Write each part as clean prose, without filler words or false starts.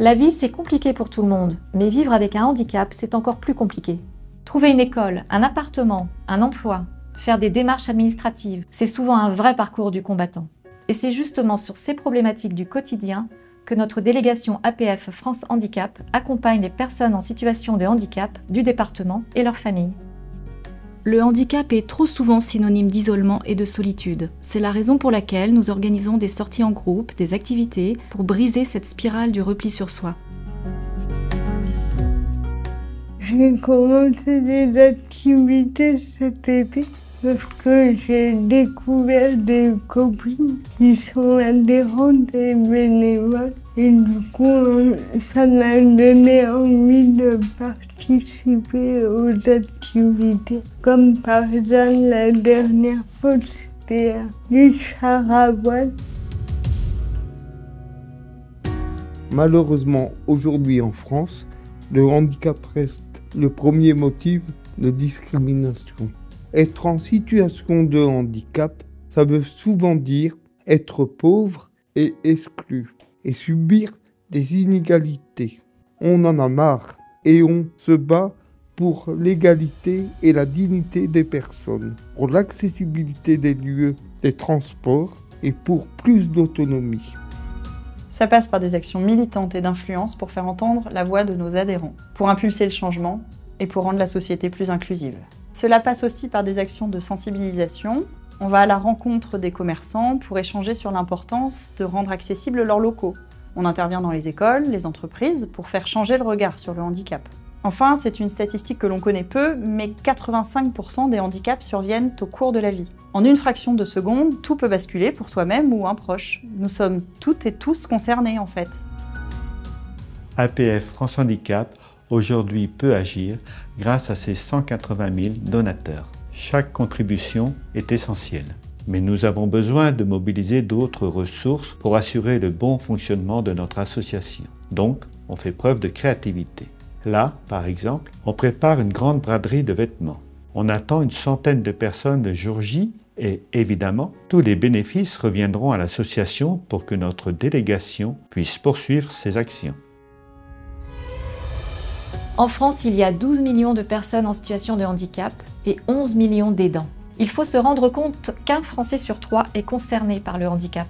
La vie, c'est compliqué pour tout le monde, mais vivre avec un handicap, c'est encore plus compliqué. Trouver une école, un appartement, un emploi, faire des démarches administratives, c'est souvent un vrai parcours du combattant. Et c'est justement sur ces problématiques du quotidien que notre délégation APF France Handicap accompagne les personnes en situation de handicap du département et leurs familles. Le handicap est trop souvent synonyme d'isolement et de solitude. C'est la raison pour laquelle nous organisons des sorties en groupe, des activités, pour briser cette spirale du repli sur soi. J'ai commencé des activités cet été parce que j'ai découvert des copines qui sont adhérentes et bénévoles. Et du coup, ça m'a donné envie de participer aux activités. Comme par exemple, la dernière fois, c'était du char à voile. Malheureusement, aujourd'hui en France, le handicap reste le premier motif de discrimination. Être en situation de handicap, ça veut souvent dire être pauvre et exclu et subir des inégalités. On en a marre et on se bat pour l'égalité et la dignité des personnes, pour l'accessibilité des lieux, des transports et pour plus d'autonomie. Ça passe par des actions militantes et d'influence pour faire entendre la voix de nos adhérents, pour impulser le changement et pour rendre la société plus inclusive. Cela passe aussi par des actions de sensibilisation. On va à la rencontre des commerçants pour échanger sur l'importance de rendre accessibles leurs locaux. On intervient dans les écoles, les entreprises, pour faire changer le regard sur le handicap. Enfin, c'est une statistique que l'on connaît peu, mais 85% des handicaps surviennent au cours de la vie. En une fraction de seconde, tout peut basculer pour soi-même ou un proche. Nous sommes toutes et tous concernés en fait. APF France Handicap aujourd'hui peut agir grâce à ses 180 000 donateurs. Chaque contribution est essentielle, mais nous avons besoin de mobiliser d'autres ressources pour assurer le bon fonctionnement de notre association. Donc, on fait preuve de créativité. Là, par exemple, on prépare une grande braderie de vêtements. On attend une centaine de personnes le jour J et, évidemment, tous les bénéfices reviendront à l'association pour que notre délégation puisse poursuivre ses actions. En France, il y a 12 millions de personnes en situation de handicap et 11 millions d'aidants. Il faut se rendre compte qu'un Français sur 3 est concerné par le handicap.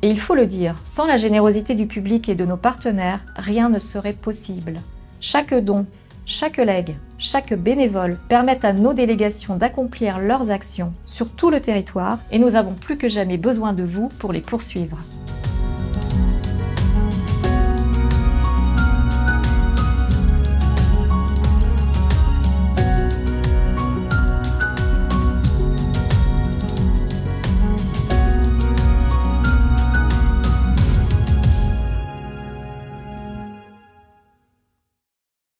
Et il faut le dire, sans la générosité du public et de nos partenaires, rien ne serait possible. Chaque don, chaque legs, chaque bénévole permettent à nos délégations d'accomplir leurs actions sur tout le territoire et nous avons plus que jamais besoin de vous pour les poursuivre.